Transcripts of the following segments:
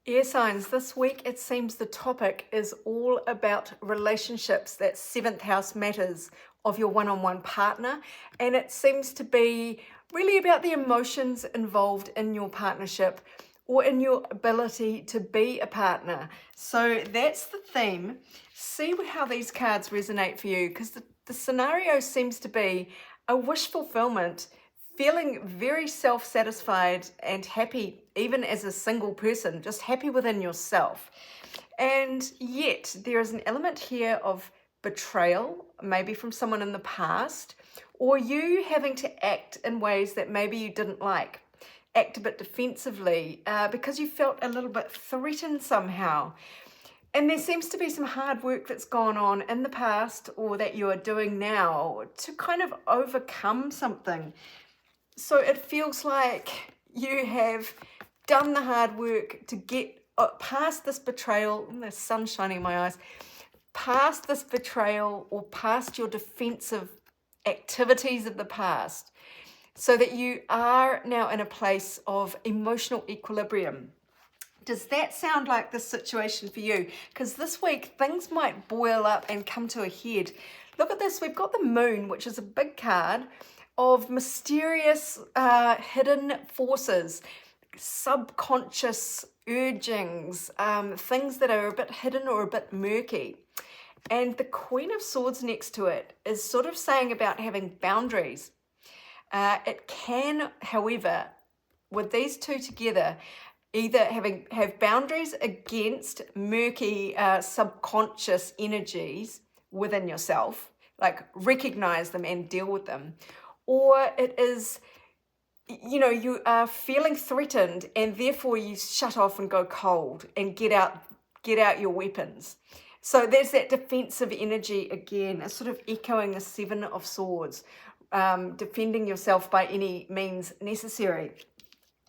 Air signs, this week it seems the topic is all about relationships, that seventh house matters of your one-on-one partner, and it seems to be really about the emotions involved in your partnership or in your ability to be a partner. So that's the theme. See how these cards resonate for you, because the scenario seems to be a wish fulfillment, feeling very self-satisfied and happy, even as a single person, just happy within yourself. And yet there is an element here of betrayal, maybe from someone in the past, or you having to act in ways that maybe you didn't like, act a bit defensively because you felt a little bit threatened somehow. And there seems to be some hard work that's gone on in the past or that you are doing now to kind of overcome something. So it feels like you have done the hard work to get past this betrayal. The sun's shining in my eyes. Past this betrayal or past your defensive activities of the past, so that you are now in a place of emotional equilibrium. Does that sound like this situation for you? Because this week things might boil up and come to a head. Look at this. We've got the moon, which is a big card of mysterious hidden forces, subconscious urgings, things that are a bit hidden or a bit murky. And the Queen of Swords next to it is sort of saying about having boundaries. It can, however, with these two together, either have boundaries against murky subconscious energies within yourself, like recognize them and deal with them, or it is, you are feeling threatened and therefore you shut off and go cold and get out your weapons. So there's that defensive energy again, it's sort of echoing the Seven of Swords, defending yourself by any means necessary.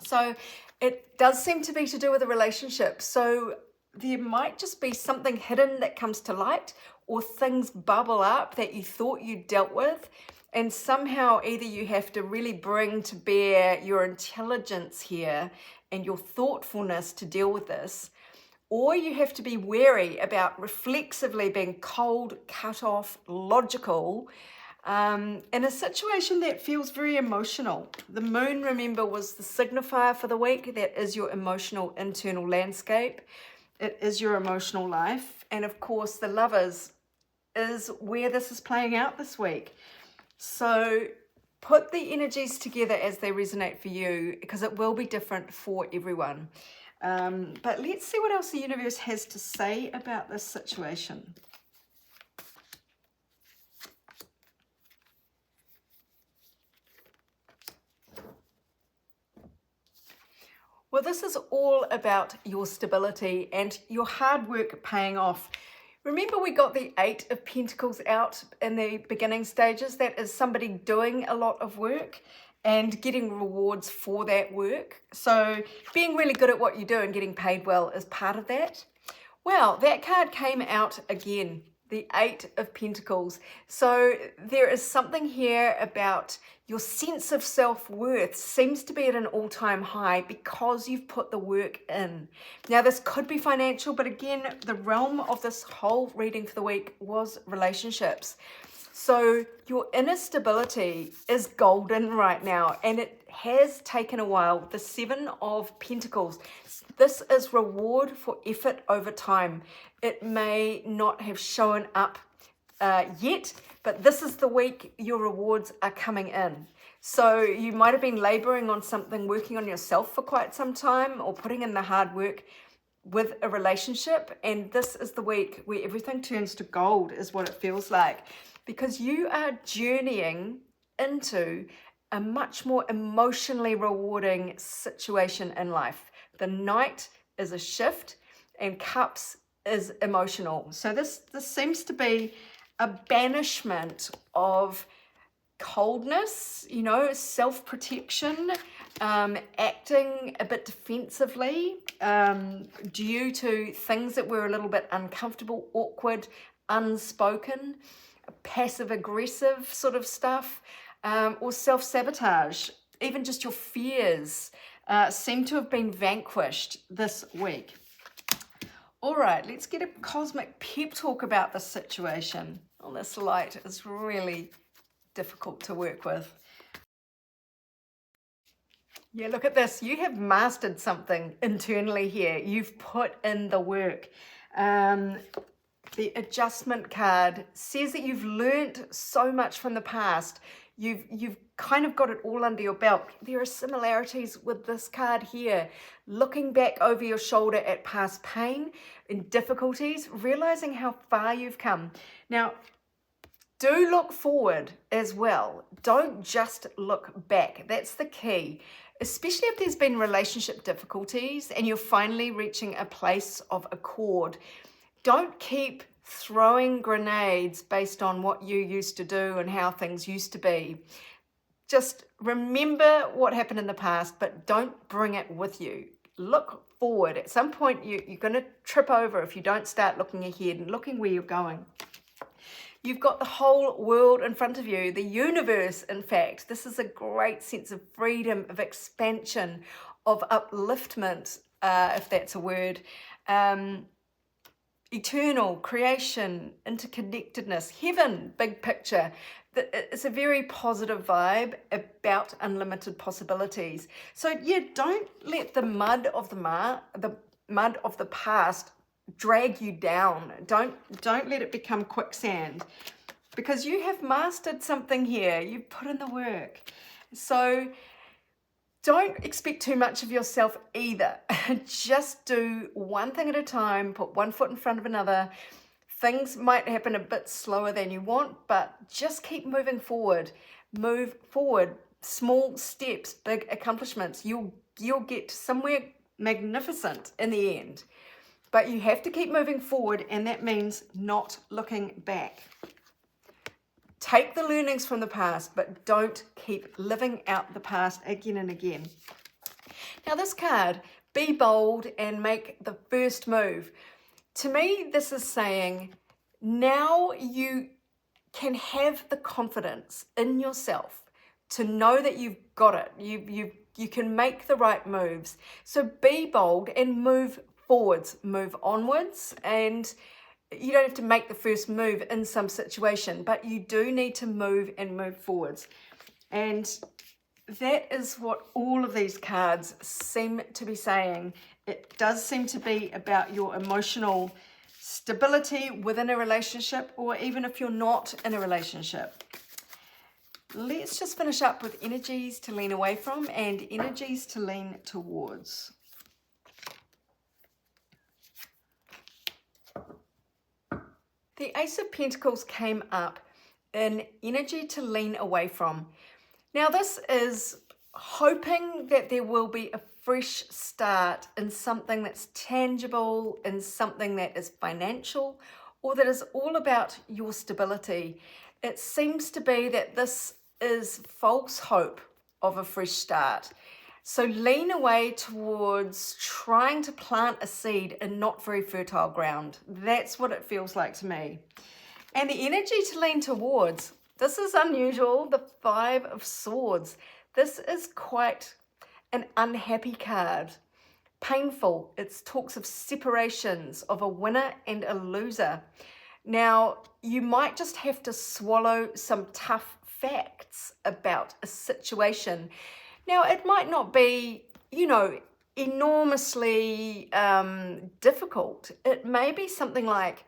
So it does seem to be to do with a relationship. So there might just be something hidden that comes to light, or things bubble up that you thought you dealt with. And somehow either you have to really bring to bear your intelligence here and your thoughtfulness to deal with this, or you have to be wary about reflexively being cold, cut off, logical, in a situation that feels very emotional. The moon, remember, was the signifier for the week. That is your emotional internal landscape. It is your emotional life. And of course, the Lovers is where this is playing out this week. So put the energies together as they resonate for you, because it will be different for everyone. But let's see what else the universe has to say about this situation. Well, this is all about your stability and your hard work paying off. Remember, we got the Eight of Pentacles out in the beginning stages. That is somebody doing a lot of work and getting rewards for that work. So being really good at what you do and getting paid well is part of that. Well, that card came out again, the Eight of Pentacles. So there is something here about your sense of self-worth seems to be at an all-time high because you've put the work in. Now, this could be financial, but again, the realm of this whole reading for the week was relationships. So your inner stability is golden right now, and it has taken a while. The Seven of Pentacles, this is reward for effort over time. It may not have shown up yet, but this is the week your rewards are coming in. So you might have been laboring on something, working on yourself for quite some time, or putting in the hard work with a relationship, and this is the week where everything turns to gold, is what it feels like, because you are journeying into a much more emotionally rewarding situation in life. The Knight is a shift, and Cups is emotional. So this seems to be a banishment of coldness, self-protection, acting a bit defensively due to things that were a little bit uncomfortable, awkward, unspoken, passive-aggressive sort of stuff, or self-sabotage. Even just your fears seem to have been vanquished this week. All right, let's get a cosmic pep talk about this situation. Oh, this light is really difficult to work with. Yeah, look at this. You have mastered something internally here. You've put in the work. The adjustment card says that you've learned so much from the past. You've kind of got it all under your belt. There are similarities with this card here. Looking back over your shoulder at past pain and difficulties, realizing how far you've come. Now, do look forward as well. Don't just look back. That's the key. Especially if there's been relationship difficulties and you're finally reaching a place of accord. Don't keep throwing grenades based on what you used to do and how things used to be. Just remember what happened in the past, but don't bring it with you. Look forward. At some point, you're going to trip over if you don't start looking ahead and looking where you're going. You've got the whole world in front of you, the universe, in fact. This is a great sense of freedom, of expansion, of upliftment, if that's a word. Eternal, creation, interconnectedness, heaven, big picture. It's a very positive vibe about unlimited possibilities. So yeah, don't let the mud of the past drag you down. Don't let it become quicksand, because you have mastered something here. You've put in the work. So don't expect too much of yourself either. Just do one thing at a time, put one foot in front of another. Things might happen a bit slower than you want, but just keep moving forward. Move forward. Small steps, big accomplishments. You'll get somewhere magnificent in the end. But you have to keep moving forward, and that means not looking back. Take the learnings from the past, but don't keep living out the past again and again. Now this card, be bold and make the first move. To me, this is saying now you can have the confidence in yourself to know that you've got it. You can make the right moves. So be bold and move forwards, move onwards, and you don't have to make the first move in some situation, but you do need to move and move forwards. And that is what all of these cards seem to be saying. It does seem to be about your emotional stability within a relationship, or even if you're not in a relationship. Let's just finish up with energies to lean away from and energies to lean towards. The Ace of Pentacles came up in energy to lean away from. Now this is hoping that there will be a fresh start in something that's tangible, in something that is financial, or that is all about your stability. It seems to be that this is false hope of a fresh start. So lean away towards trying to plant a seed in not very fertile ground. That's what it feels like to me. And the energy to lean towards, this is unusual, the Five of Swords. This is quite an unhappy card. Painful. It talks of separations, of a winner and a loser. Now, you might just have to swallow some tough facts about a situation. Now, it might not be, enormously difficult. It may be something like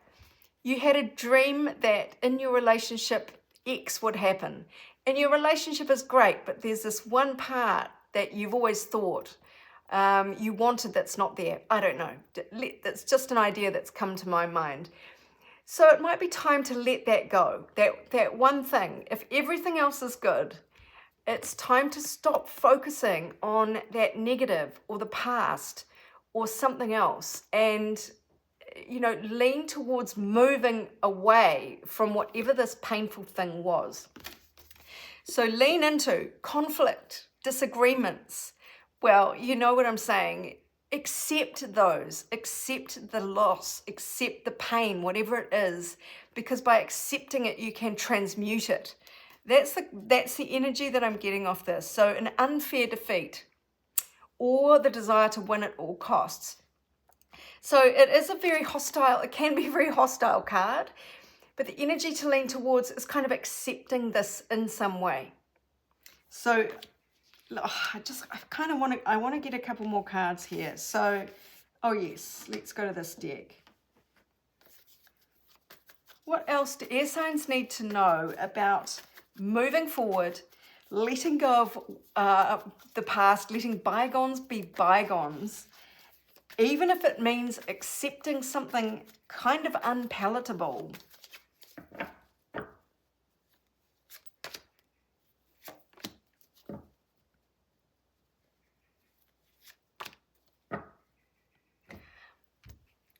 you had a dream that in your relationship X would happen. And your relationship is great, but there's this one part that you've always thought you wanted that's not there. I don't know. That's just an idea that's come to my mind. So it might be time to let that go. That one thing. If everything else is good, it's time to stop focusing on that negative or the past or something else, and lean towards moving away from whatever this painful thing was. So lean into conflict, disagreements. Well, you know what I'm saying. Accept those, accept the loss, accept the pain, whatever it is, because by accepting it, you can transmute it. That's the energy that I'm getting off this. So an unfair defeat or the desire to win at all costs. So it is a very hostile, it can be a very hostile card, but the energy to lean towards is kind of accepting this in some way. So I want to get a couple more cards here. So, oh yes, let's go to this deck. What else do air signs need to know about moving forward, letting go of the past, letting bygones be bygones, even if it means accepting something kind of unpalatable?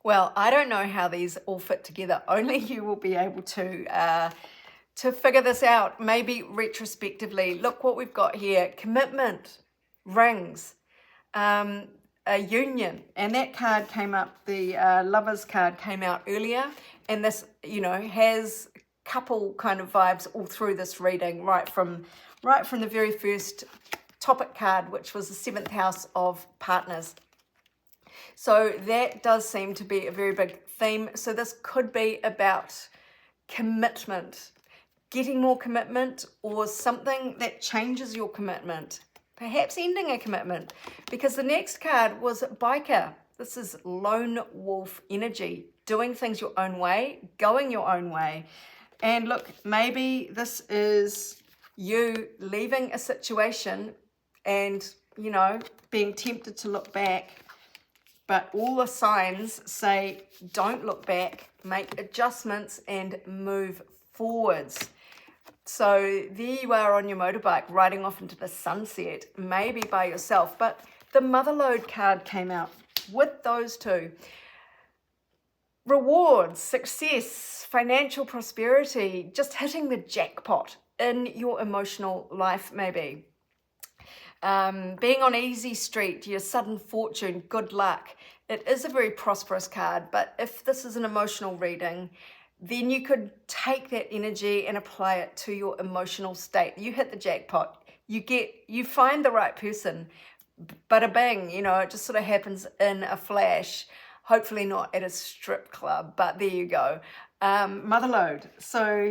Well, I don't know how these all fit together. Only you will be able to figure this out, maybe retrospectively. Look what we've got here: commitment, rings, a union, and that card came up. The lovers card came out earlier, and this, you know, has couple kind of vibes all through this reading, right from the very first topic card, which was the 7th house of partners. So that does seem to be a very big theme. So this could be about commitment, getting more commitment, or something that changes your commitment, perhaps ending a commitment, because the next card was biker. This is lone wolf energy, doing things your own way, going your own way. And look, maybe this is you leaving a situation and, you know, being tempted to look back. But all the signs say don't look back, make adjustments and move forwards. So there you are on your motorbike riding off into the sunset, maybe by yourself. But the Motherlode card came out with those two. Rewards, success, financial prosperity, just hitting the jackpot in your emotional life maybe. Being on easy street, your sudden fortune, good luck. It is a very prosperous card, but if this is an emotional reading, then you could take that energy and apply it to your emotional state. You hit the jackpot, you find the right person, bada bing, you know, it just sort of happens in a flash. Hopefully not at a strip club, but there you go. Motherlode. So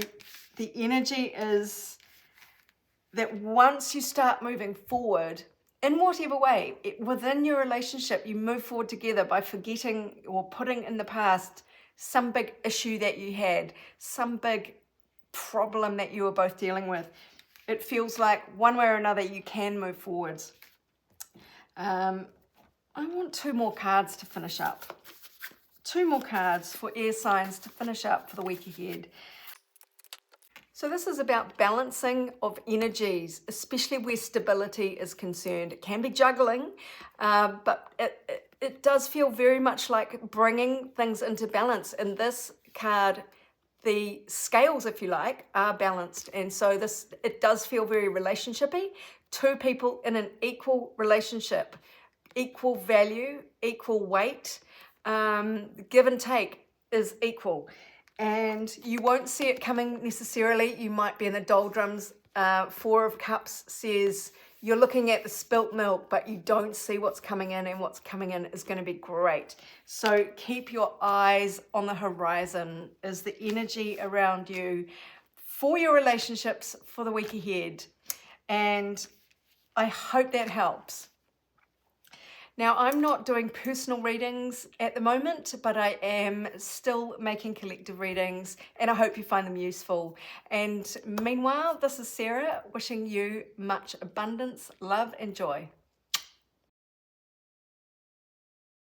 the energy is that once you start moving forward, in whatever way, within your relationship, you move forward together by forgetting or putting in the past some big issue that you had, some big problem that you were both dealing with. It feels like one way or another you can move forwards. I want 2 more cards to finish up. 2 more cards for air signs to finish up for the week ahead. So this is about balancing of energies, especially where stability is concerned. It can be juggling, but it does feel very much like bringing things into balance. In this card, the scales, if you like, are balanced. And so it does feel very relationshipy. 2 people in an equal relationship, equal value, equal weight, give and take is equal. And you won't see it coming necessarily. You might be in the doldrums. 4 of Cups says you're looking at the spilt milk, but you don't see what's coming in, and what's coming in is going to be great. So keep your eyes on the horizon is the energy around you for your relationships for the week ahead. And I hope that helps. Now, I'm not doing personal readings at the moment, but I am still making collective readings, and I hope you find them useful. And meanwhile, this is Sarah wishing you much abundance, love, and joy.